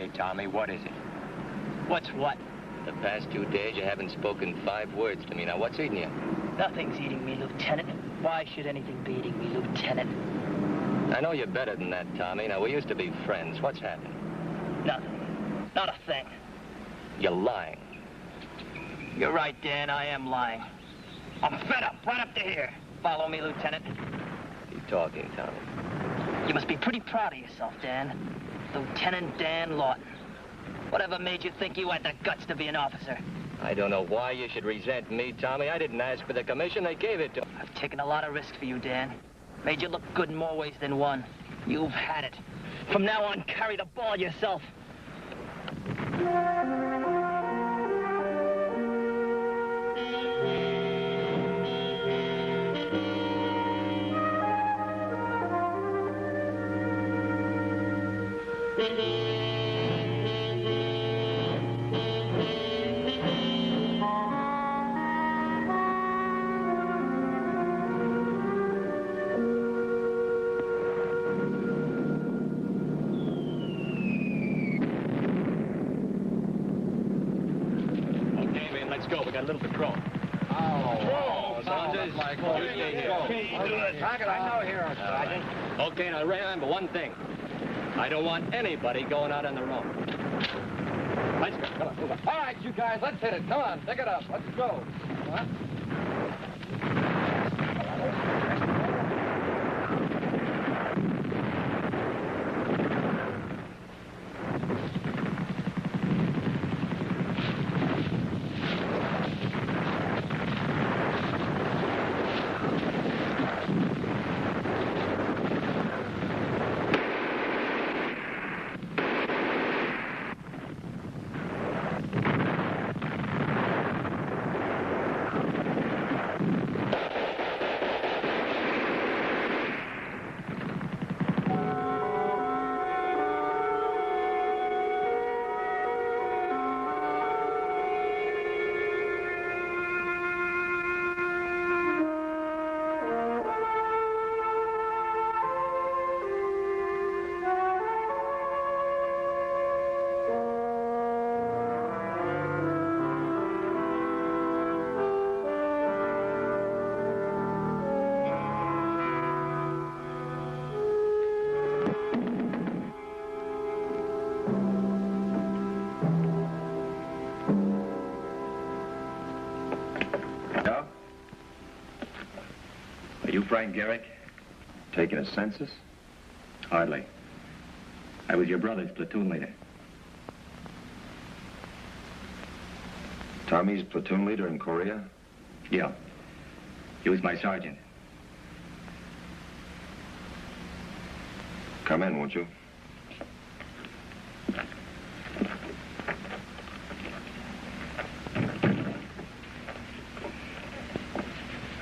me, Tommy. What is it? What's what? The past 2 days, you haven't spoken 5 words to me. Now, what's eating you? Nothing's eating me, Lieutenant. Why should anything be eating me, Lieutenant? I know you're better than that, Tommy. Now, we used to be friends. What's happened? Nothing. Not a thing. You're lying. You're right, Dan. I am lying. I'm fed up. Right up to here. Follow me, Lieutenant. Keep talking, Tommy. You must be pretty proud of yourself, Dan. Lieutenant Dan Lawton. Whatever made you think you had the guts to be an officer? I don't know why you should resent me, Tommy. I didn't ask for the commission. They gave it to me. I've taken a lot of risks for you, Dan. Made you look good in more ways than one. You've had it. From now on, carry the ball yourself. Okay, now remember one thing. I don't want anybody going out on their own. Let's go. Come on, move on. All right, you guys, let's hit it. Come on, pick it up. Let's go. Come on. Frank Garrick, taking a census? Hardly. I was your brother's platoon leader. Tommy's platoon leader in Korea? Yeah. He was my sergeant. Come in, won't you?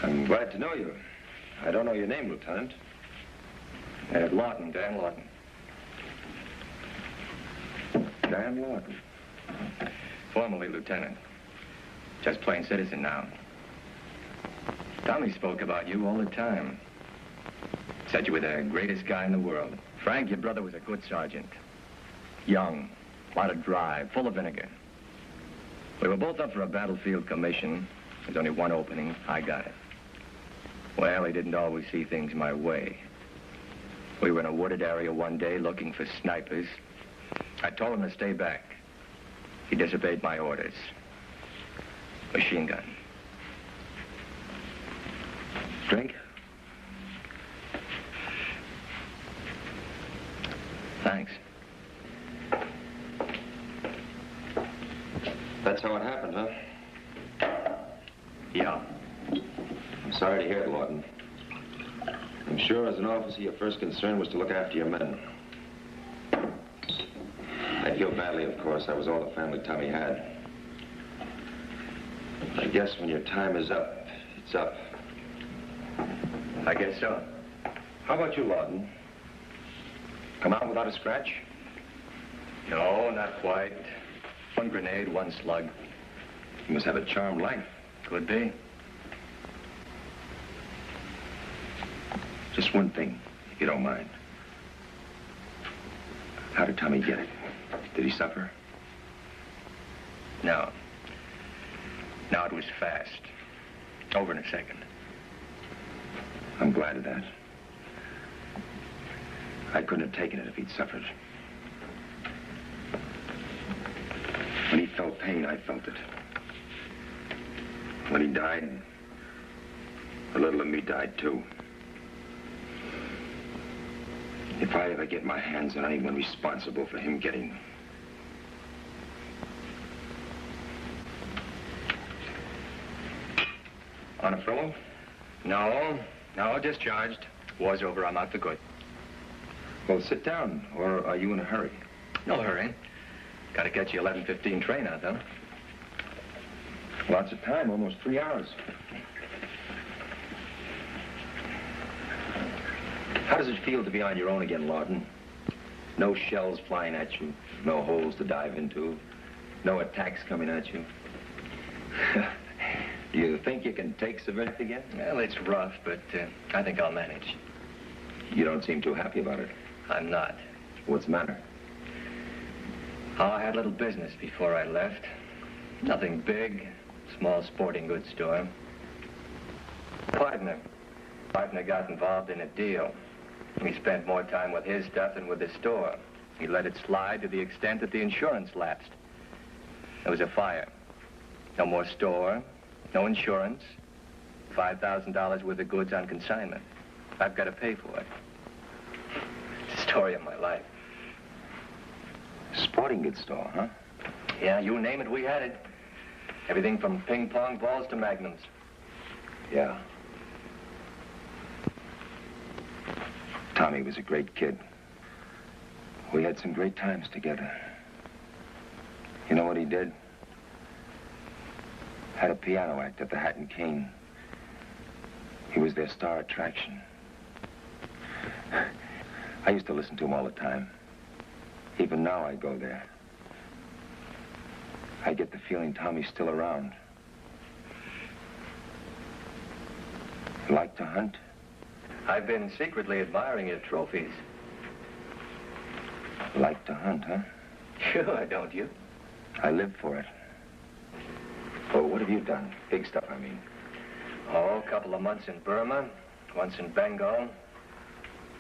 I'm glad to know you. I don't know your name, Lieutenant. Lawton, Dan Lawton. Dan Lawton. Formerly lieutenant. Just plain citizen now. Tommy spoke about you all the time. Said you were the greatest guy in the world. Frank, your brother was a good sergeant. Young, a lot of drive, full of vinegar. We were both up for a battlefield commission. There's only one opening. I got it. Well, he didn't always see things my way. We were in a wooded area one day looking for snipers. I told him to stay back. He disobeyed my orders. Machine gun. Drink? Thanks. That's how it happened, huh? Yeah. I'm sorry to hear it, Lawton. I'm sure as an officer, your first concern was to look after your men. I feel badly, of course. I was all the family Tommy had. I guess when your time is up, it's up. I guess so. How about you, Lawton? Come out without a scratch? No, not quite. One grenade, one slug. You must have a charmed life. Could be. Just one thing, if you don't mind. How did Tommy get it? Did he suffer? No. No, it was fast. Over in a second. I'm glad of that. I couldn't have taken it if he'd suffered. When he felt pain, I felt it. When he died, a little of me died too. If I ever get my hands on anyone responsible for him getting... On a furlough? No, discharged. War's over, I'm out for good. Well, sit down, or are you in a hurry? No hurry. Gotta catch the 11:15 train out, though. Lots of time, almost 3 hours. How does it feel to be on your own again, Lawton? No shells flying at you, no holes to dive into, no attacks coming at you. Do you think you can take civility again? Well, it's rough, but I think I'll manage. You don't seem too happy about it. I'm not. What's the matter? Oh, I had a little business before I left. Nothing big. Small sporting goods store. Partner got involved in a deal. He spent more time with his stuff than with the store. He let it slide to the extent that the insurance lapsed. There was a fire. No more store, no insurance, $5,000 worth of goods on consignment. I've got to pay for it. It's the story of my life. Sporting goods store, huh? Yeah, you name it, we had it. Everything from ping pong balls to magnums. Yeah. Tommy was a great kid. We had some great times together. You know what he did? Had a piano act at the Hat and Cane. He was their star attraction. I used to listen to him all the time. Even now I go there. I get the feeling Tommy's still around. You like to hunt? I've been secretly admiring your trophies. Like to hunt, huh? Sure, don't you? I live for it. Oh, what have you done? Big stuff, I mean. Oh, a couple of months in Burma, once in Bengal.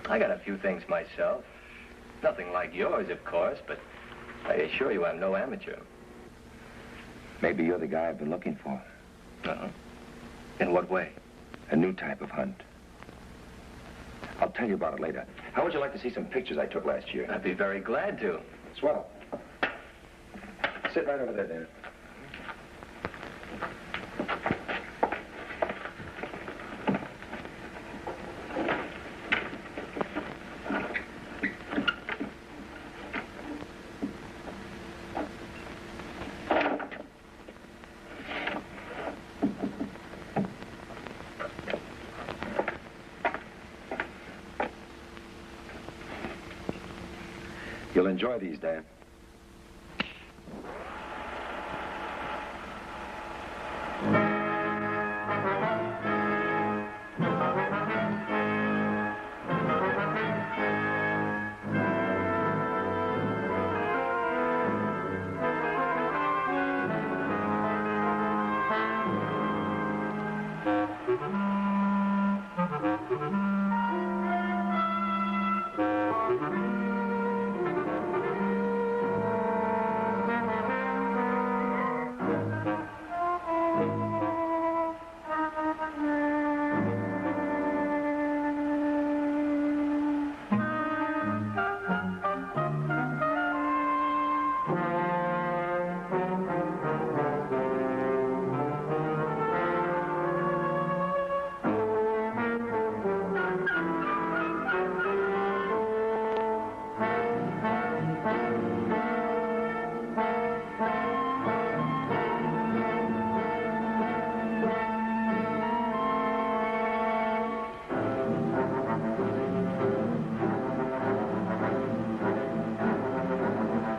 I got a few things myself. Nothing like yours, of course, but I assure you I'm no amateur. Maybe you're the guy I've been looking for. Uh-huh. In what way? A new type of hunt. I'll tell you about it later. How would you like to see some pictures I took last year? I'd be very glad to. Swell. Sit right over there, Dan. You'll enjoy these, Dan.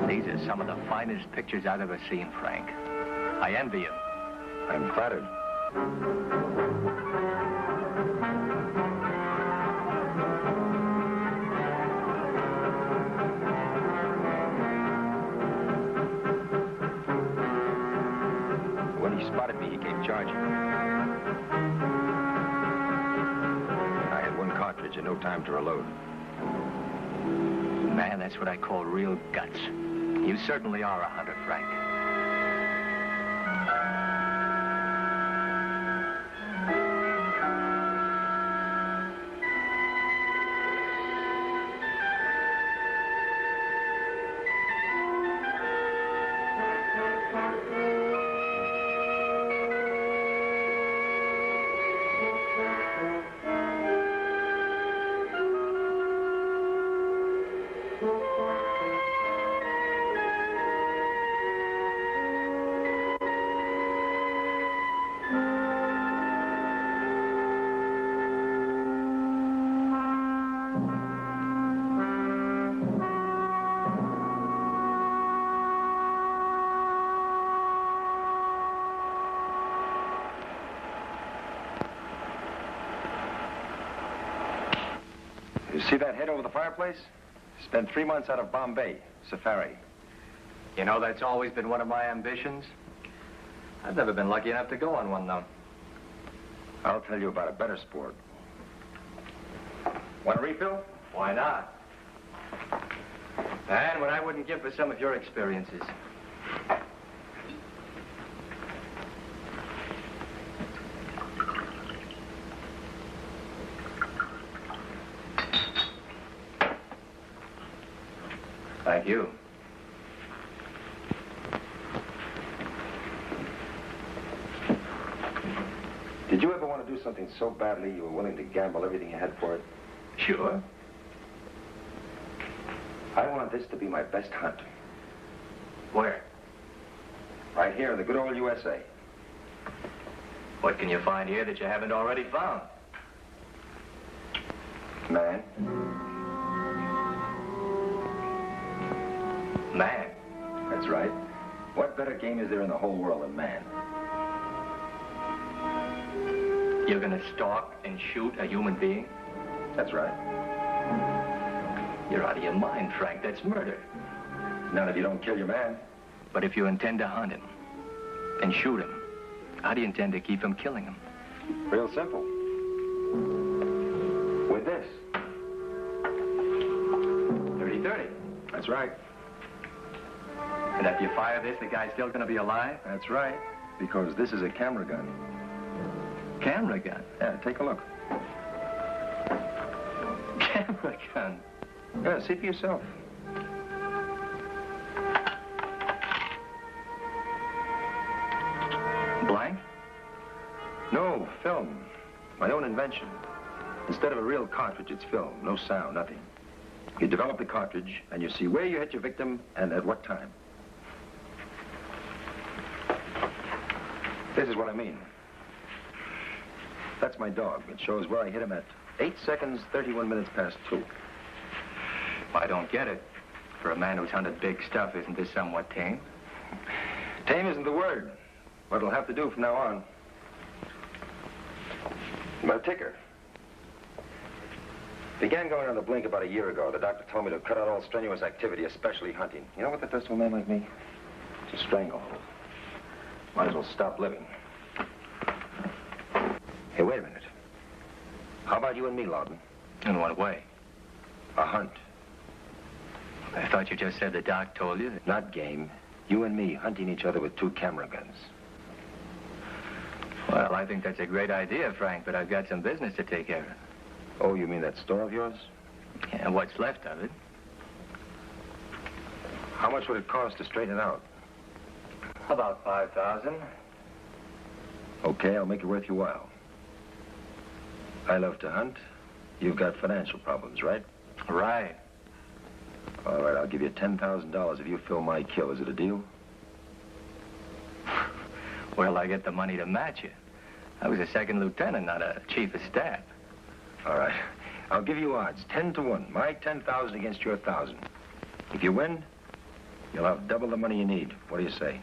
These are some of the finest pictures I've ever seen, Frank. I envy you. I'm flattered. at me, he came charging. I had one cartridge and no time to reload. Man, that's what I call real guts. You certainly are a hunter, Frank. You see that head over the fireplace? Spent 3 months out of Bombay, safari. You know, that's always been one of my ambitions. I've never been lucky enough to go on one, though. I'll tell you about a better sport. Want a refill? Why not? And what I wouldn't give for some of your experiences. Thank you. Did you ever want to do something so badly you were willing to gamble everything you had for it? Sure. I want this to be my best hunt. Where? Right here in the good old USA. What can you find here that you haven't already found? Man. Man. That's right. What better game is there in the whole world than man? You're gonna stalk and shoot a human being? That's right. You're out of your mind, Frank. That's murder. Not if you don't kill your man. But if you intend to hunt him and shoot him, how do you intend to keep from killing him? Real simple. With this. 30-30. That's right. And after you fire this, the guy's still gonna be alive? That's right. Because this is a camera gun. Camera gun? Yeah, take a look. Camera gun? Yeah, see for yourself. Blank? No, film. My own invention. Instead of a real cartridge, it's film. No sound, nothing. You develop the cartridge, and you see where you hit your victim and at what time. This is what I mean. That's my dog. It shows where I hit him at 8 seconds, 31 minutes past 2. I don't get it. For a man who's hunted big stuff, isn't this somewhat tame? Tame isn't the word. What it'll have to do from now on. My ticker. Began going on the blink about a year ago. The doctor told me to cut out all strenuous activity, especially hunting. You know what that does to a man like me? It's a stranglehold. Might as well stop living. Hey, wait a minute. How about you and me, Lawton? In what way? A hunt. I thought you just said the doc told you that... Not game. You and me hunting each other with 2 camera guns. Well, I think that's a great idea, Frank, but I've got some business to take care of. Oh, you mean that store of yours? Yeah, what's left of it. How much would it cost to straighten it out? About 5,000. Okay, I'll make it worth your while. I love to hunt. You've got financial problems, right? Right. All right, I'll give you $10,000 if you fill my kill. Is it a deal? Well, I get the money to match you. I was a second lieutenant, not a chief of staff. All right. I'll give you odds, 10 to 1. My 10,000 against your 1,000. If you win, you'll have double the money you need. What do you say?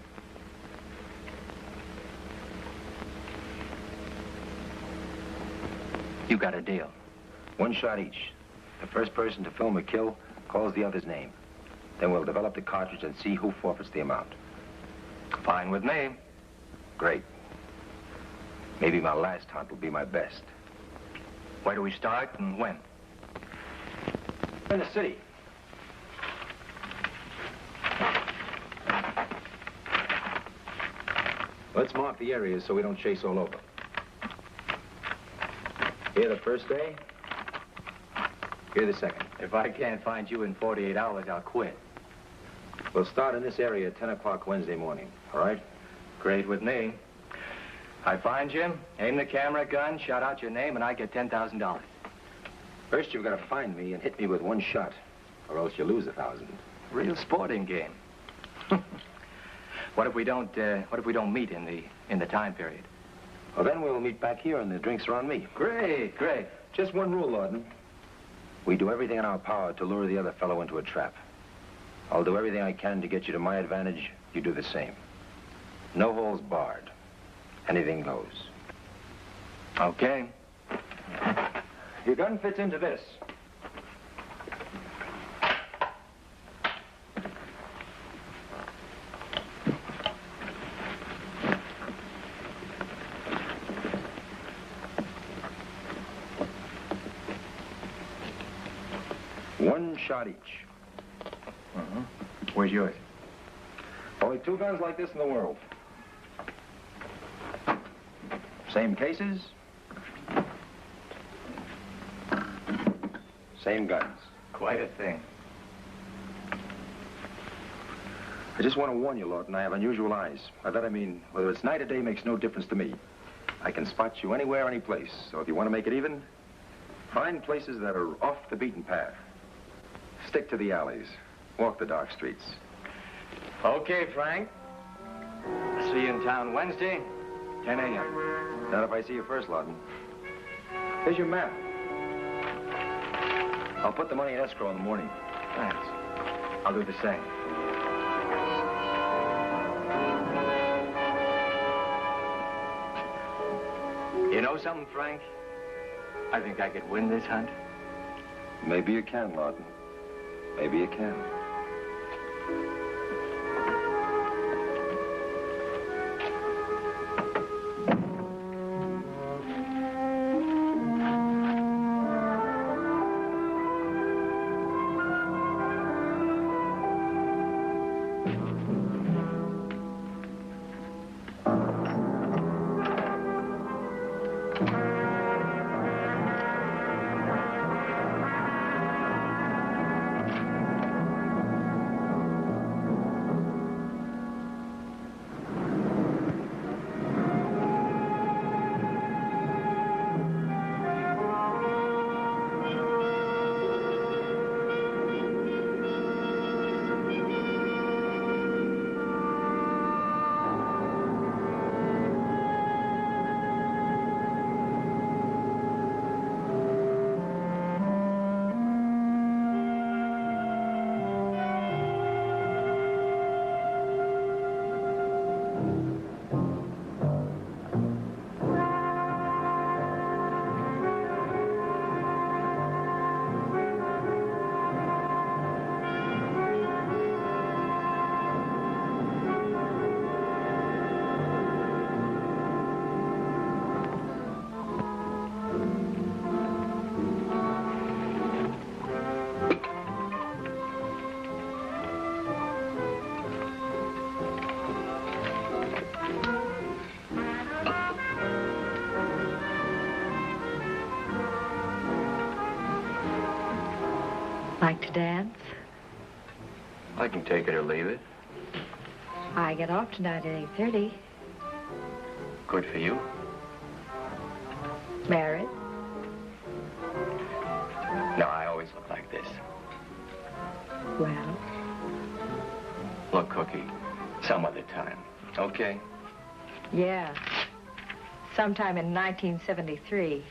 You got a deal. 1 shot each. The first person to film a kill calls the other's name. Then we'll develop the cartridge and see who forfeits the amount. Fine with me. Great. Maybe my last hunt will be my best. Where do we start and when? In the city. Let's mark the areas so we don't chase all over. Here the first day. Here the second. If I can't find you in 48 hours, I'll quit. We'll start in this area at 10 o'clock Wednesday morning, all right? Great with me. I find you, aim the camera gun, shout out your name, and I get $10,000. First, you've got to find me and hit me with one shot, or else you lose 1,000. Real sporting game. What if we don't meet in the time period? Well, then we'll meet back here and the drinks are on me. Great, great. Just one rule, Lawton. We do everything in our power to lure the other fellow into a trap. I'll do everything I can to get you to my advantage. You do the same. No holes barred. Anything goes. Okay. Your gun fits into this. One shot each. Where's yours? Only 2 guns like this in the world. Same cases. Same guns. Quite a thing. I just want to warn you, Lawton, I have unusual eyes. By that I mean, whether it's night or day makes no difference to me. I can spot you anywhere, any place. So if you want to make it even, find places that are off the beaten path. Stick to the alleys. Walk the dark streets. Okay, Frank. See you in town Wednesday, 10 a.m. Not if I see you first, Lawton. Here's your map. I'll put the money in escrow in the morning. Thanks. I'll do the same. You know something, Frank? I think I could win this hunt. Maybe you can, Lawton. Maybe you can. Like to dance? I can take it or leave it. I get off tonight at 8:30. Good for you. Married? No, I always look like this. Well, Look, Cookie, some other time. Okay? yeah. Sometime in 1973.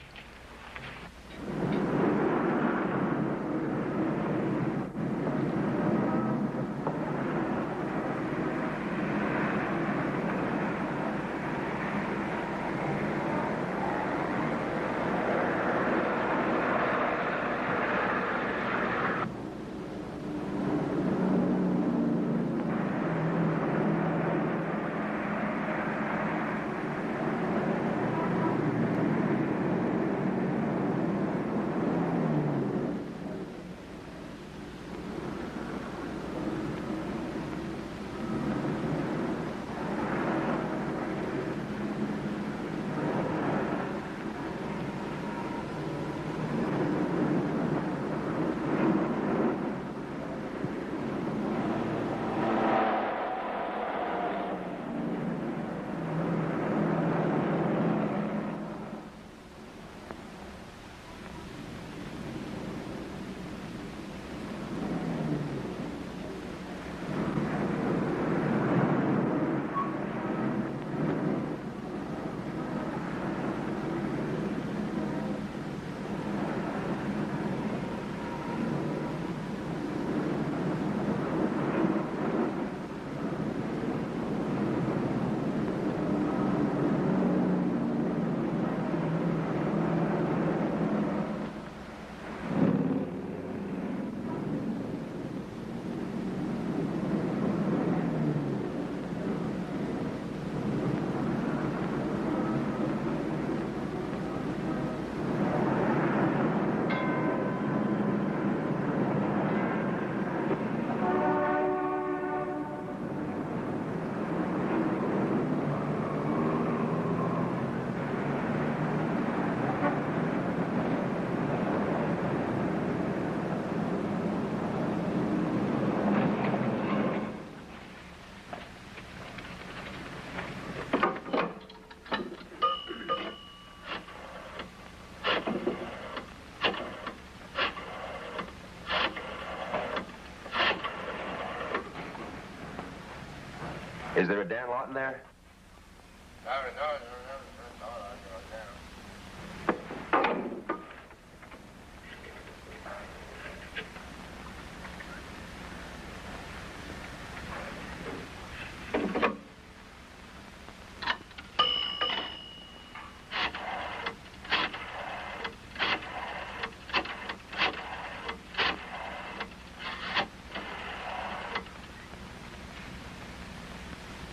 there a Dan Lawton there?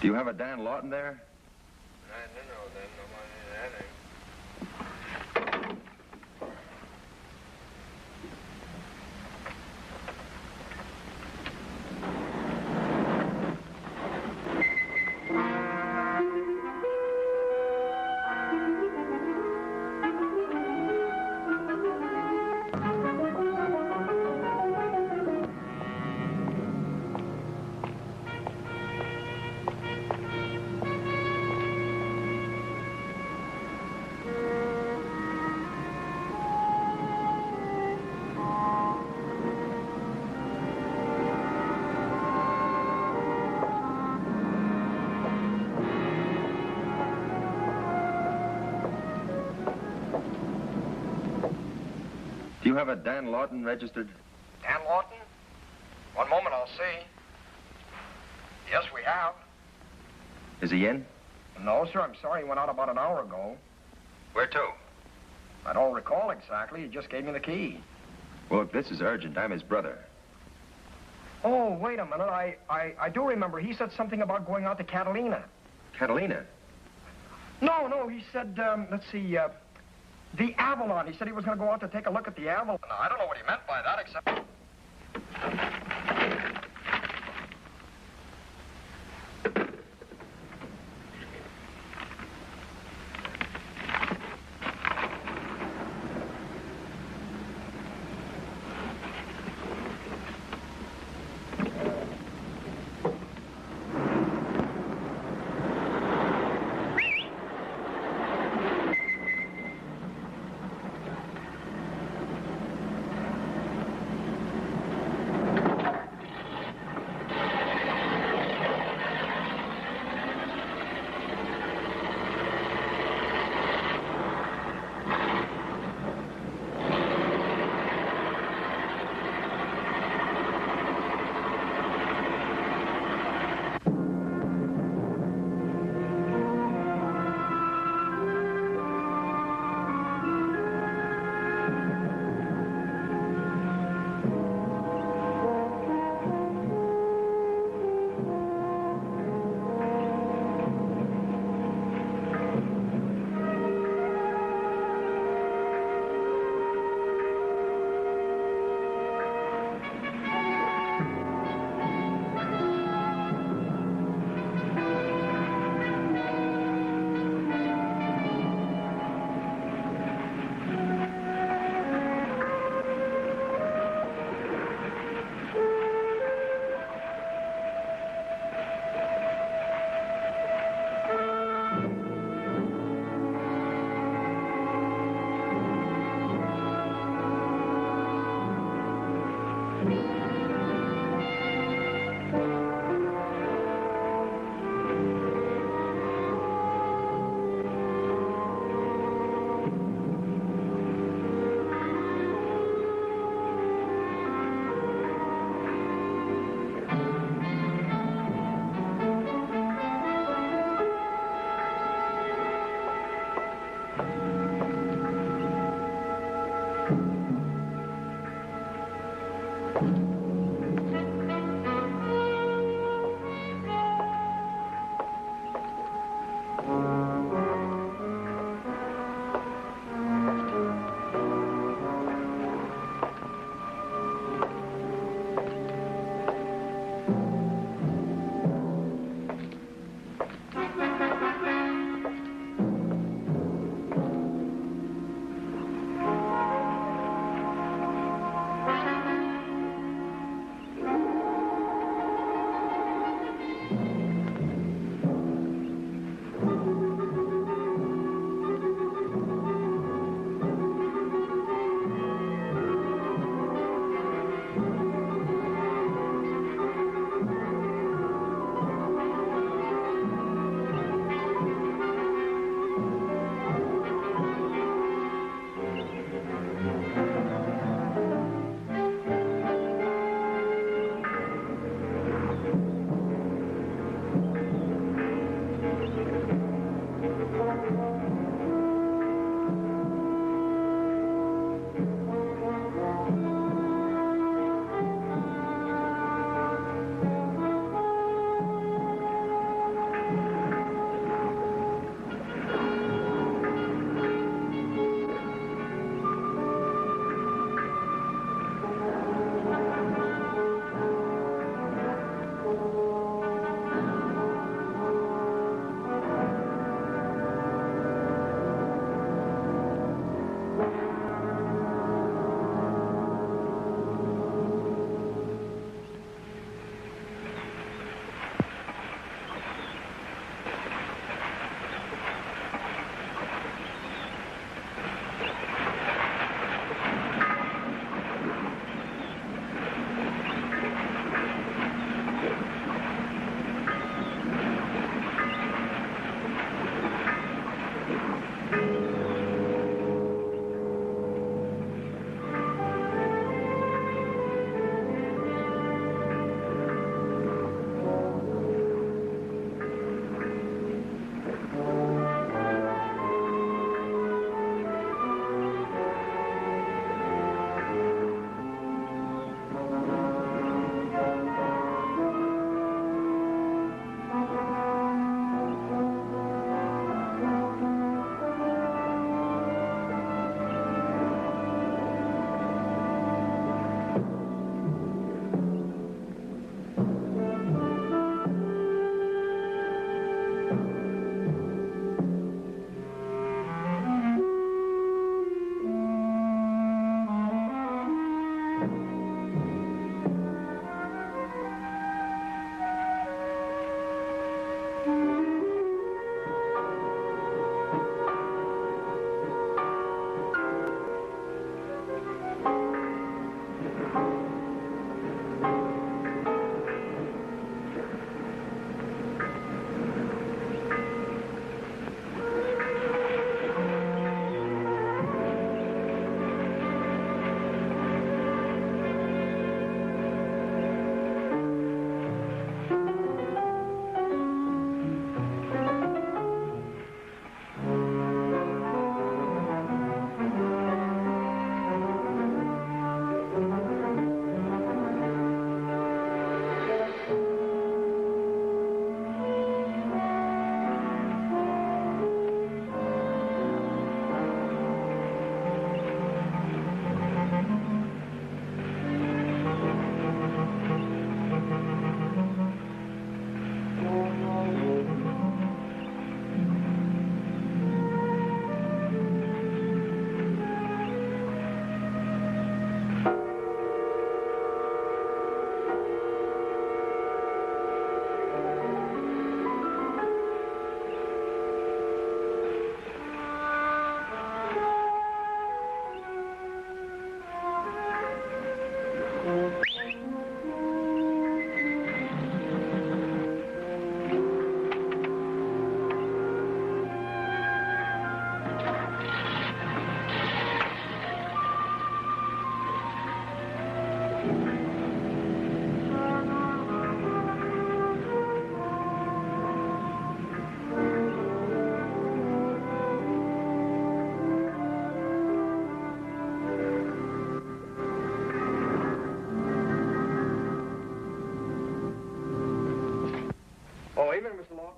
Do you have a Dan Lawton there? Do you have a Dan Lawton registered? Dan Lawton? One moment, I'll see. Yes, we have. Is he in? No, sir, I'm sorry. He went out about an hour ago. Where to? I don't recall exactly. He just gave me the key. Well, look, this is urgent. I'm his brother. Oh, wait a minute. I do remember. He said something about going out to Catalina. Catalina? No, he said, let's see, the Avalon. He said he was going to go out to take a look at the Avalon. Now, I don't know what he meant by that, except...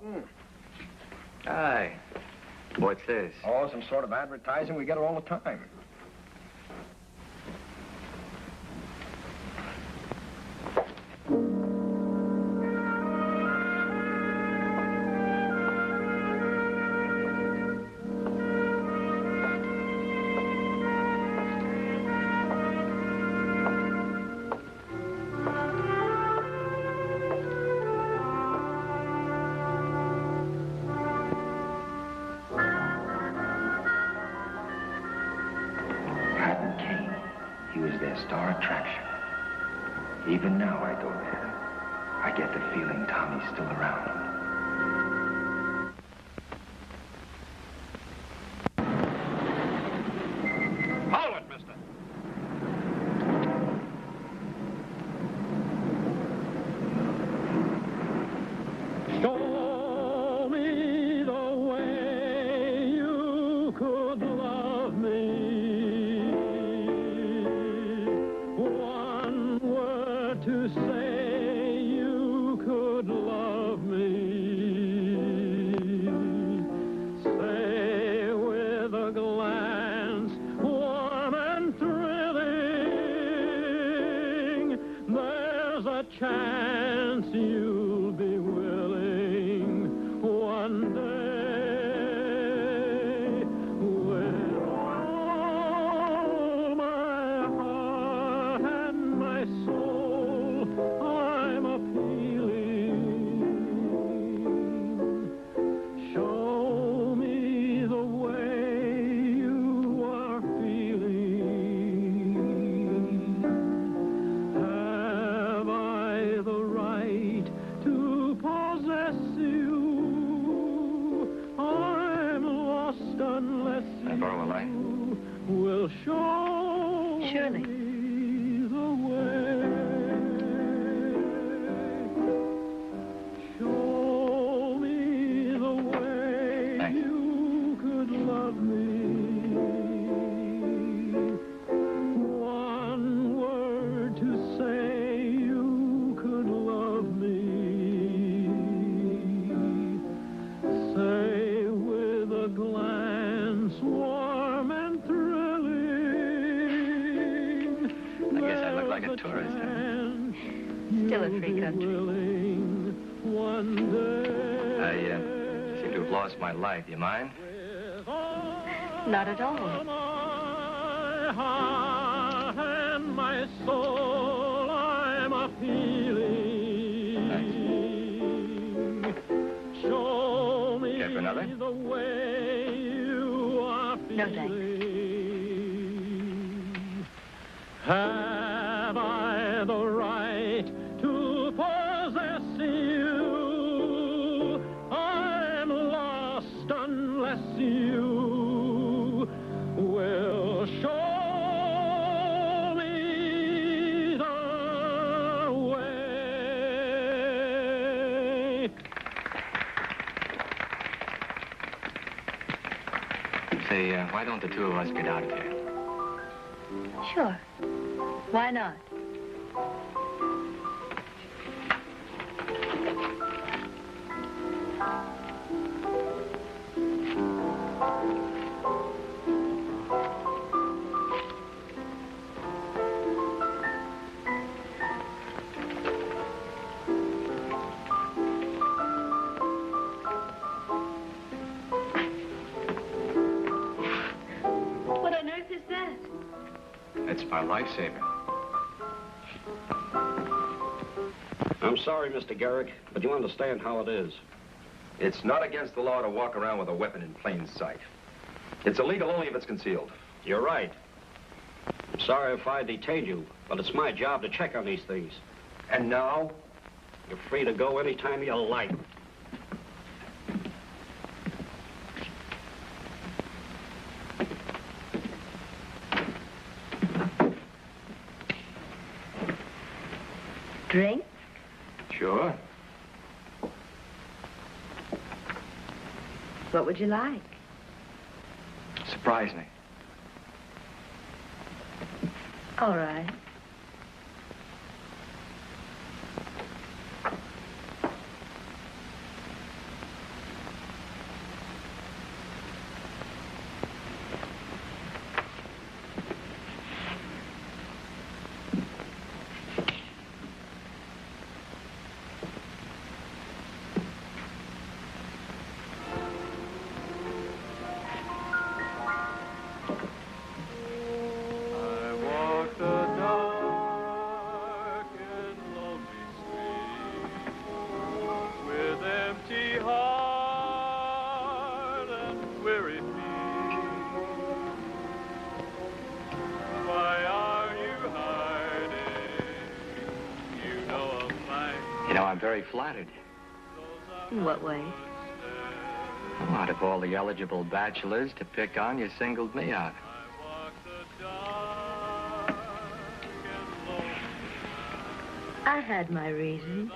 Lawton. Hi. What's this? Oh, some sort of advertising. We get it all the time. Star attraction. Even now I go there. I get the feeling Tommy's still around. Hold it, mister. Show me the way you could love me. To say you could love me, say with a glance warm and thrilling, there's a chance you'll be willing one day with all my heart and my soul. I'm appealing. Show me the way you are feeling. Have I the right to possess you? I'm lost unless Can I borrow a light? you will show Surely. me the way. Show me the way Thanks. you could love me. One word to say you could love me. Say with a glance warm and thrilling. I guess I look like a tourist, huh? Still a free country. One day. I seem to have lost my light. You mind? Not at all. My heart and my soul, I'm appealing. Show me Care for another? the way you are feeling. No, thanks. Have I the right to possess you? I'm lost unless you will show me the way. Say, why don't the two of us get out of here? Sure. Why not? What on earth is that? It's my lifesaver. I'm sorry, Mr. Garrick, but you understand how it is. It's not against the law to walk around with a weapon in plain sight. It's illegal only if it's concealed. You're right. I'm sorry if I detained you, but it's my job to check on these things. And now? You're free to go anytime you like. Drink? Sure. What would you like? Surprise me. All right. know, I'm very flattered. In what way? Well, out of all the eligible bachelors to pick on, you singled me out. I had my reasons.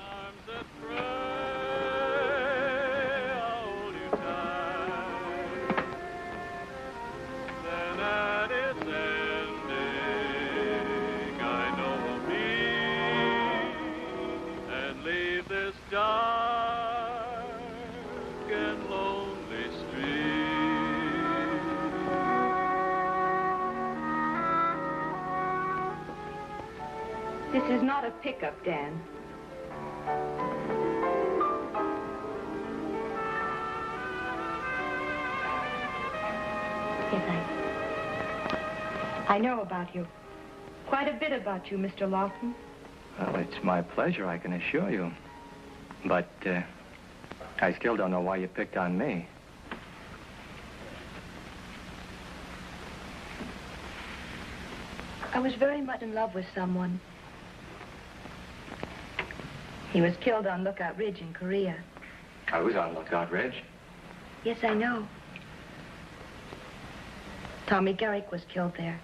This is not a pickup, Dan. Yes, I know about you. Quite a bit about you, Mr. Lawson. Well, it's my pleasure, I can assure you. But, I still don't know why you picked on me. I was very much in love with someone. He was killed on Lookout Ridge in Korea. I was on Lookout Ridge. Yes, I know. Tommy Garrick was killed there.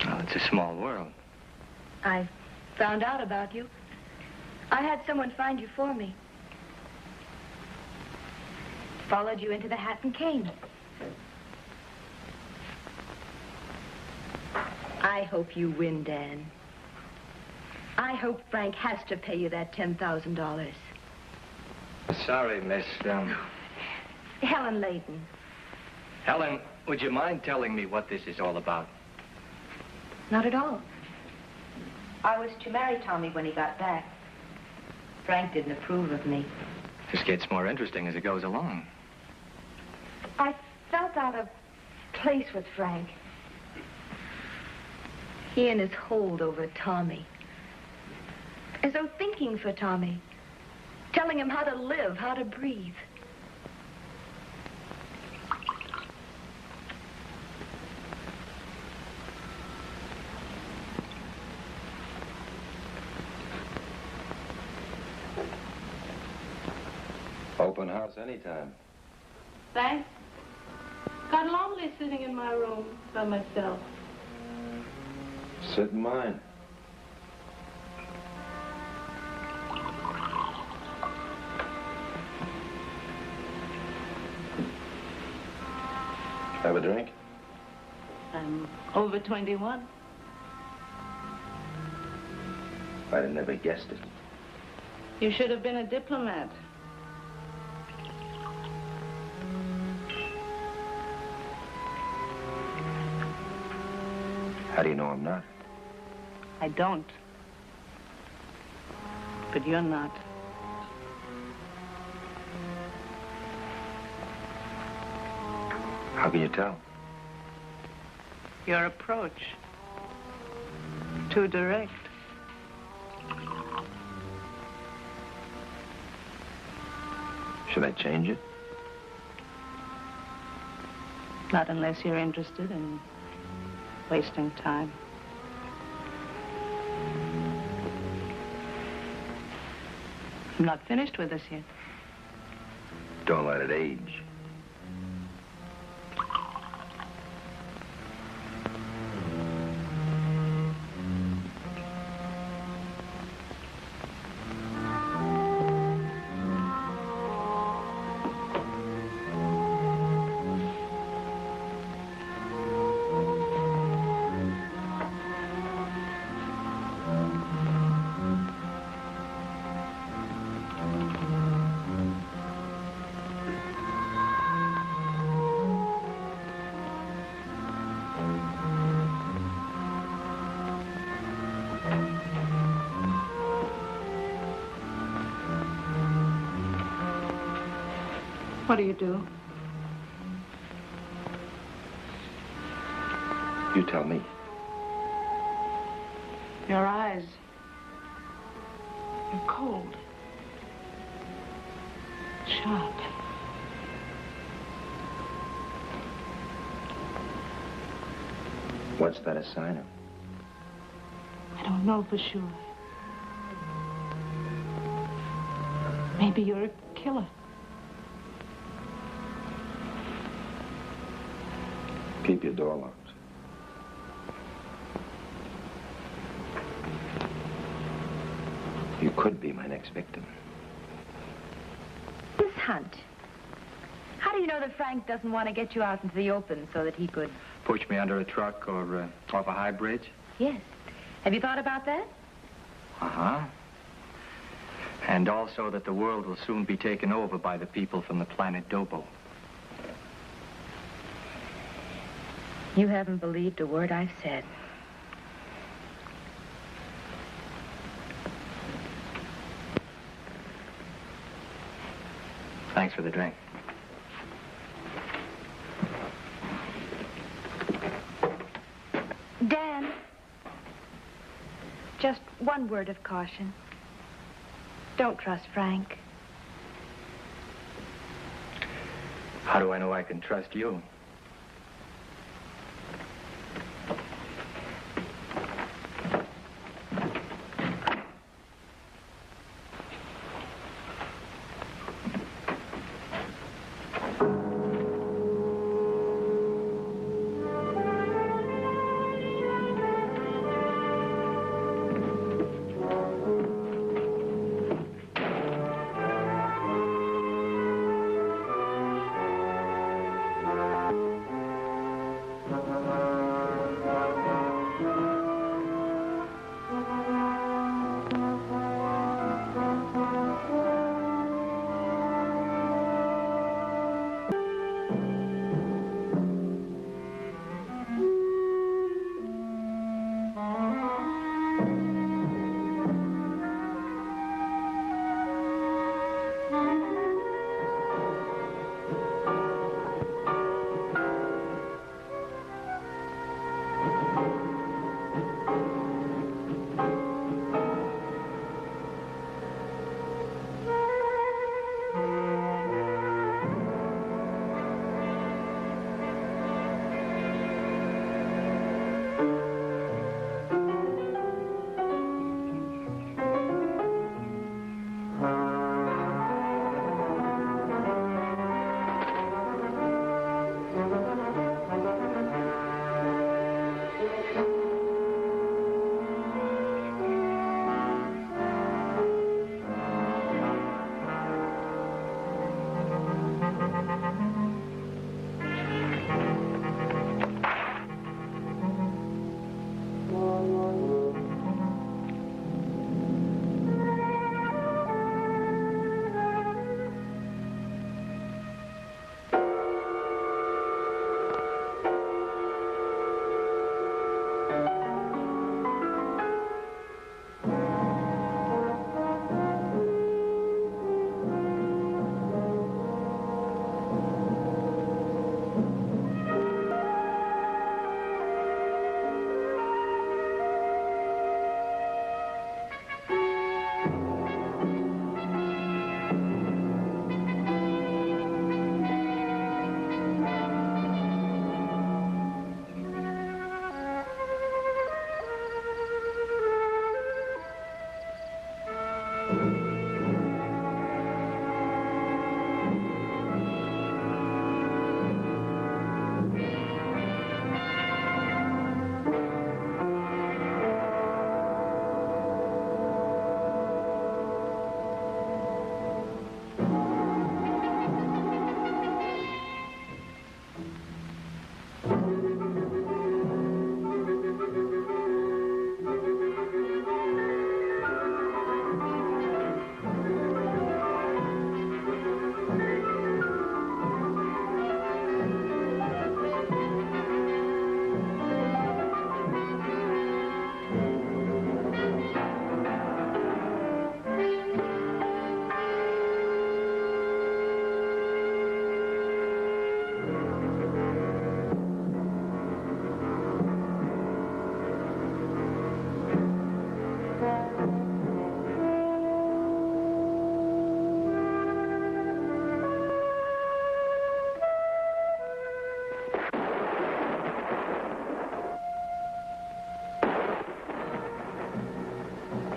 Well, it's a small world. I found out about you. I had someone find you for me. Followed you into the Hat and Cane. I hope you win, Dan. I hope Frank has to pay you that $10,000. Sorry, Miss, Helen Layton. Helen, would you mind telling me what this is all about? Not at all. I was to marry Tommy when he got back. Frank didn't approve of me. This gets more interesting as it goes along. I felt out of place with Frank. He and his hold over Tommy. As though thinking for Tommy. Telling him how to live, how to breathe. Open house anytime. Thanks. Got lonely sitting in my room by myself. Sit in mine. Have a drink? I'm over 21. I'd have never guessed it. You should have been a diplomat. How do you know I'm not? I don't. But you're not. How can you tell? Your approach. Too direct. Should I change it? Not unless you're interested in wasting time. I'm not finished with this yet. Don't let it age. What do you do? You tell me. Your eyes. You're cold. Sharp. What's that a sign of? I don't know for sure. Maybe you're a killer. Keep your door locked. You could be my next victim. Miss Hunt, how do you know that Frank doesn't want to get you out into the open so that he could... Push me under a truck or off a high bridge? Yes. Have you thought about that? Uh-huh. And also that the world will soon be taken over by the people from the planet Dobo. You haven't believed a word I've said. Thanks for the drink. Dan, just one word of caution. Don't trust Frank. How do I know I can trust you?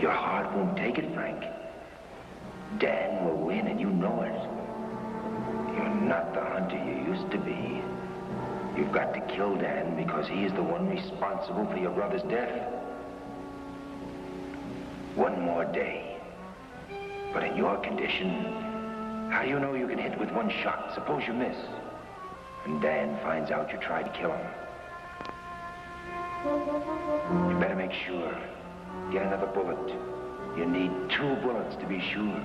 Your heart won't take it, Frank. Dan will win, and you know it. You're not the hunter you used to be. You've got to kill Dan because he is the one responsible for your brother's death. One more day. But in your condition, how do you know you can hit with one shot? Suppose you miss. And Dan finds out you tried to kill him. You better make sure. Get another bullet. You need 2 bullets to be sure.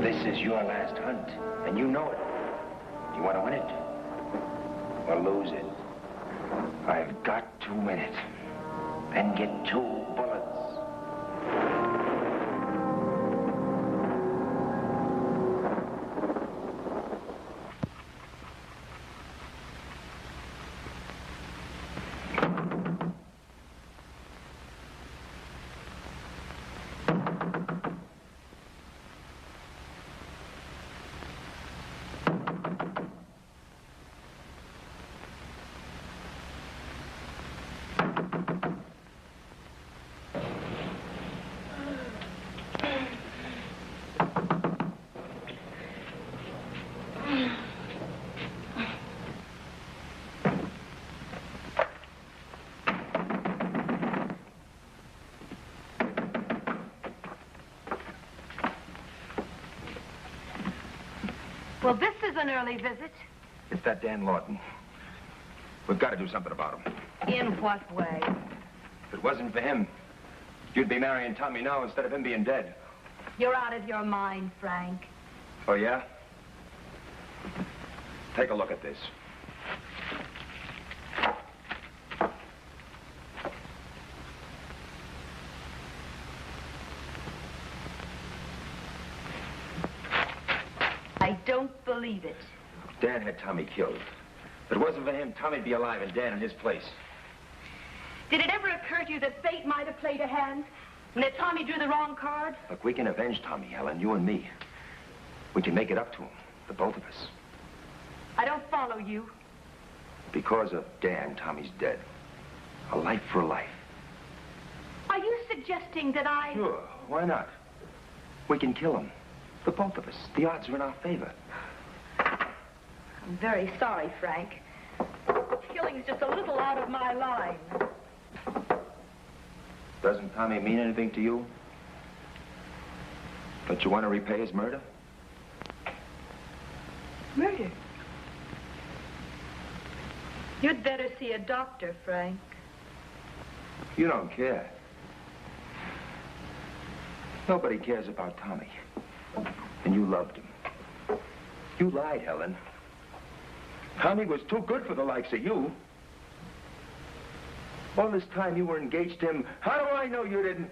This is your last hunt, and you know it. Do you want to win it? Or lose it? I've got to win it. And get 2 bullets. Well, this is an early visit. It's that Dan Lawton. We've got to do something about him. In what way? If it wasn't for him, you'd be marrying Tommy now instead of him being dead. You're out of your mind, Frank. Oh, yeah? Take a look at this. I don't believe it. Dan had Tommy killed. If it wasn't for him, Tommy'd be alive and Dan in his place. Did it ever occur to you that fate might have played a hand? And that Tommy drew the wrong card? Look, we can avenge Tommy, Helen, you and me. We can make it up to him, the both of us. I don't follow you. Because of Dan, Tommy's dead. A life for a life. Are you suggesting that I... Sure, why not? We can kill him. The both of us. The odds are in our favor. I'm very sorry, Frank. Killing's just a little out of my line. Doesn't Tommy mean anything to you? Don't you want to repay his murder? Murder? You'd better see a doctor, Frank. You don't care. Nobody cares about Tommy. And you loved him. You lied, Helen. Tommy was too good for the likes of you. All this time you were engaged to him. How do I know you didn't?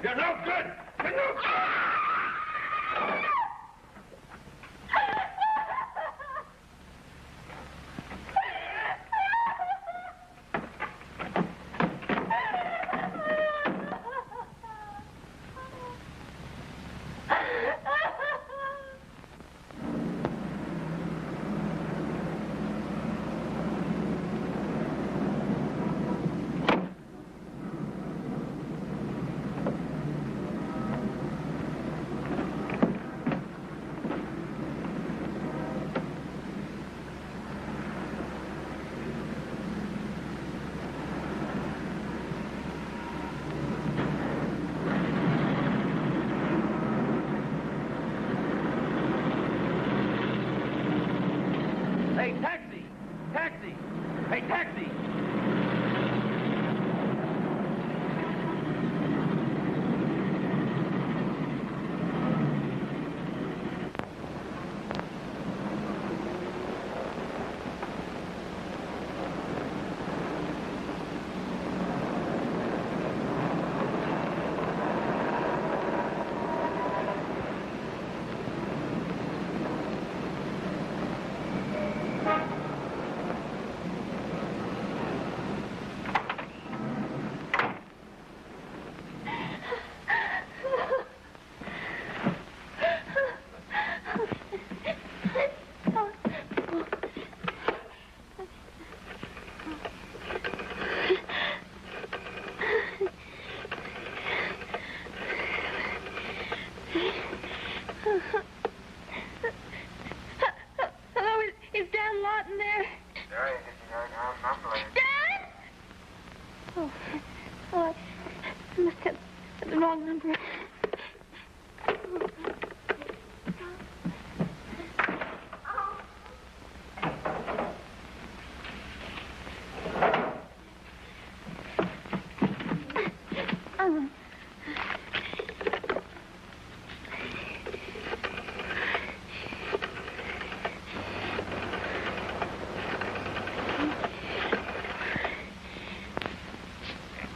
You're no good! You're no good! Hello, is Dan Lawton there? Dan? Oh, I must have the wrong number.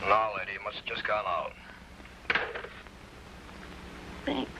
No, lady, it must have just gone out. Thanks.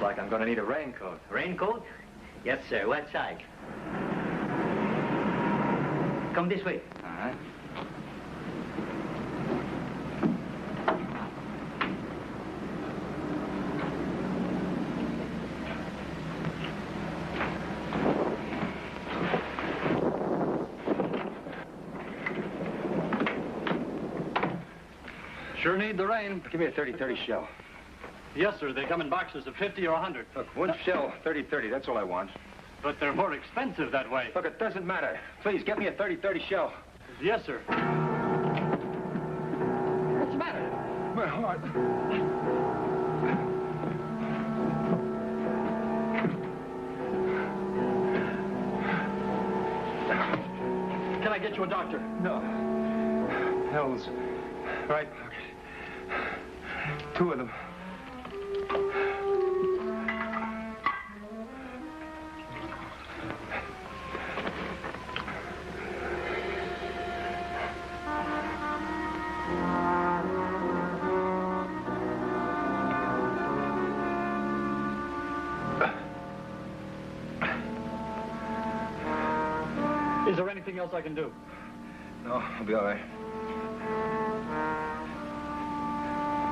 Like I'm going to need a raincoat. Raincoat? Yes, sir. What size? Come this way. All right. Sure need the rain. Give me a 30-30 shell. Yes, sir. They come in boxes of 50 or 100. Look, one shell, 30-30. That's all I want. But they're more expensive that way. Look, it doesn't matter. Please, get me a 30-30 shell. Yes, sir. What's the matter? Well, Can I get you a doctor? no. Hells. Right. Two of them. Is there anything else I can do? No, I'll be all right.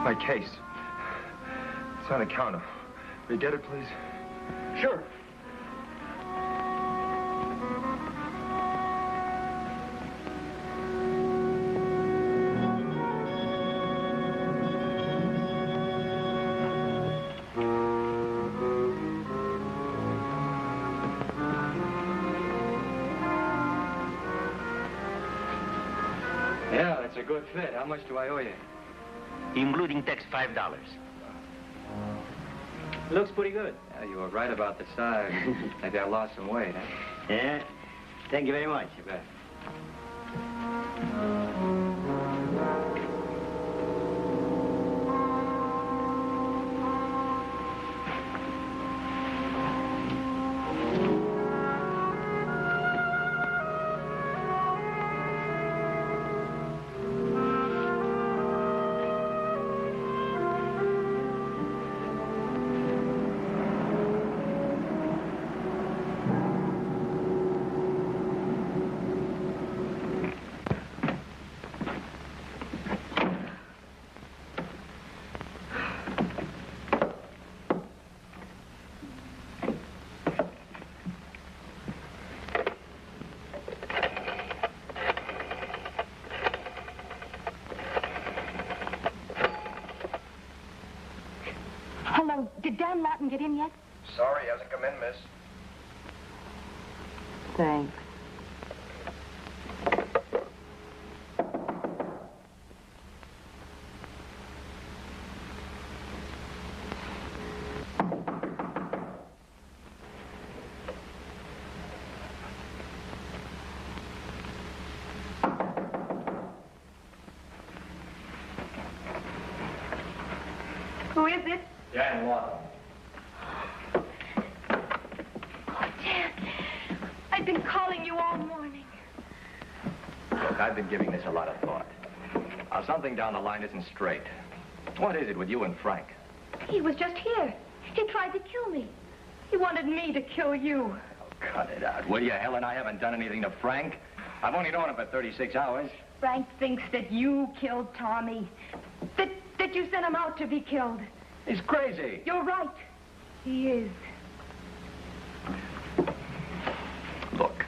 My case. It's on the counter. Will you get it, please? Sure. Yeah, that's a good fit. How much do I owe you? Including tax, $5. Looks pretty good. Yeah, you were right about the size. Maybe I lost some weight, huh? Yeah. Thank you very much. You bet. Hello, did Dan Lawton get in yet? Sorry, hasn't come in, miss. Thanks. Who is it? Dan Lawton. Oh, Dan. I've been calling you all morning. Look, I've been giving this a lot of thought. Now, something down the line isn't straight. What is it with you and Frank? He was just here. He tried to kill me. He wanted me to kill you. Oh, cut it out, will you? Helen, I haven't done anything to Frank. I've only known him for 36 hours. Frank thinks that you killed Tommy. That you sent him out to be killed. He's crazy. You're right. He is. Look,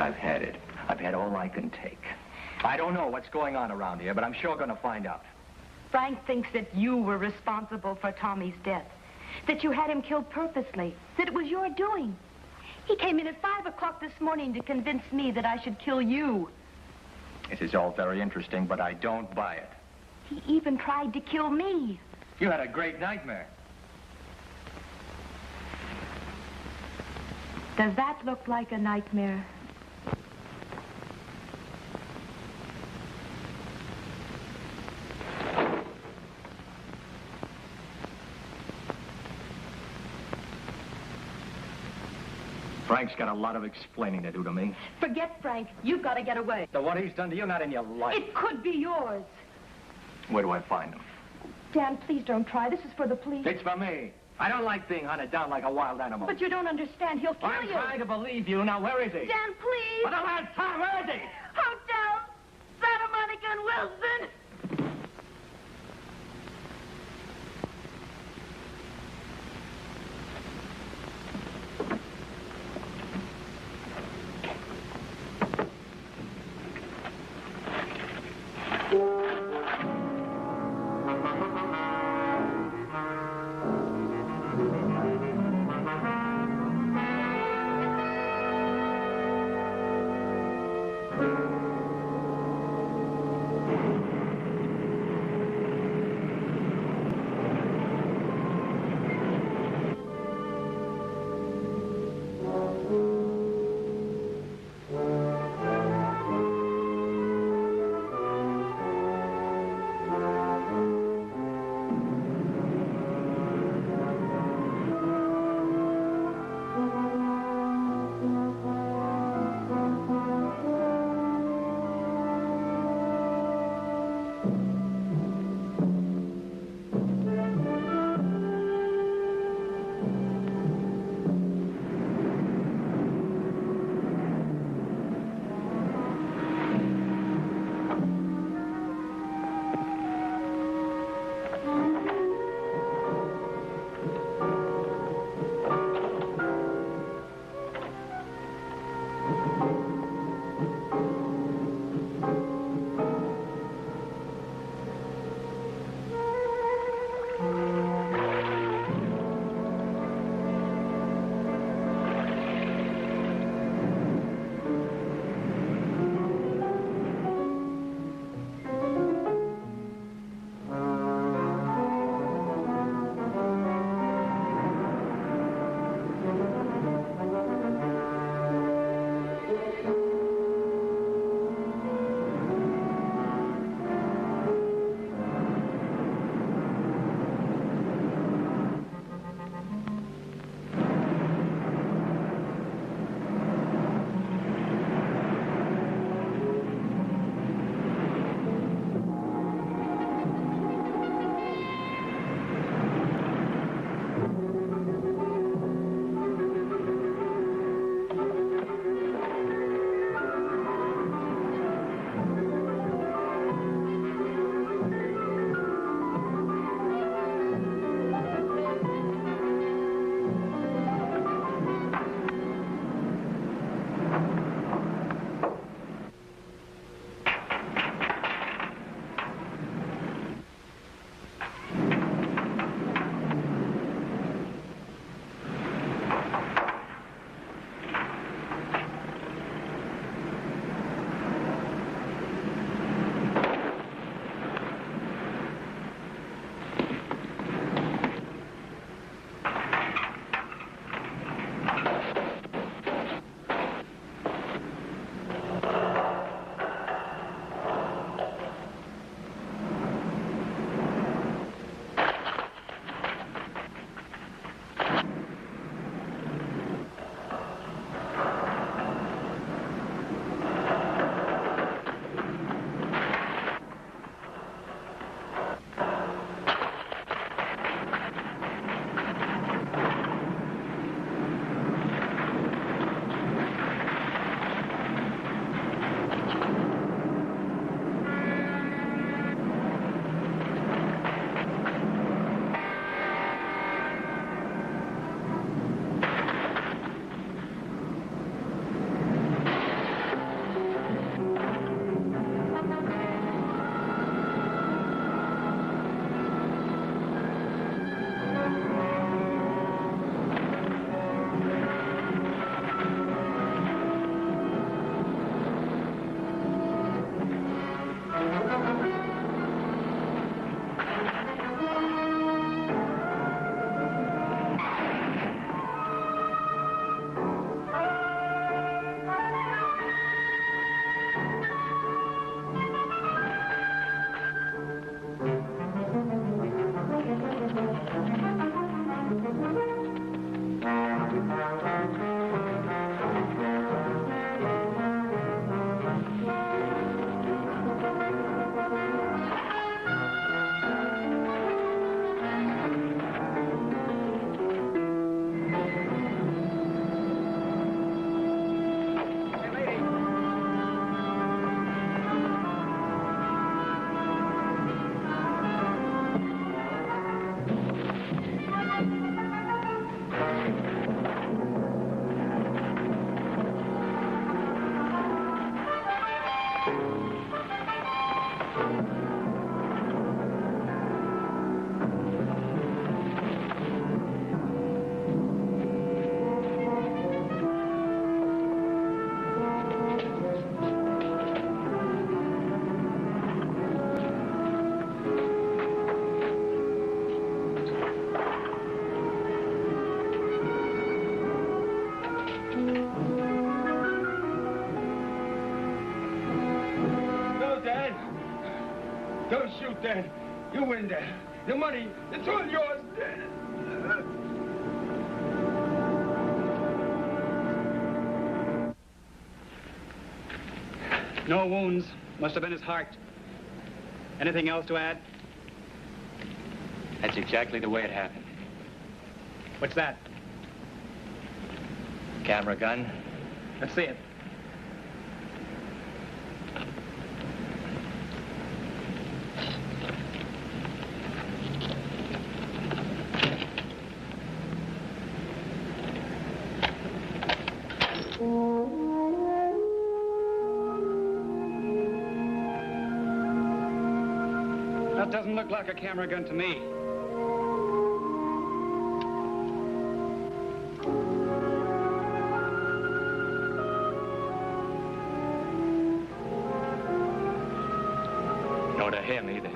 I've had it. I've had all I can take. I don't know what's going on around here, but I'm sure going to find out. Frank thinks that you were responsible for Tommy's death. That you had him killed purposely. That it was your doing. He came in at 5 o'clock this morning to convince me that I should kill you. This is all very interesting, but I don't buy it. He even tried to kill me. You had a great nightmare. Does that look like a nightmare? Frank's got a lot of explaining to do to me. Forget Frank. You've got to get away. So what he's done to you, not in your life. It could be yours. Where do I find him? Dan, please don't try. This is for the police. It's for me. I don't like being hunted down like a wild animal. But you don't understand. He'll kill I'm you. trying to believe you. Now, where is he? Dan, please. For the last time, where is he? Hotel Santa Monica and Wilson. Dad. You win, Dad. The money, it's all yours, Dad. No wounds. Must have been his heart. Anything else to add? That's exactly the way it happened. What's that? Camera gun. Let's see it. That doesn't look like a camera gun to me. Nor to him either.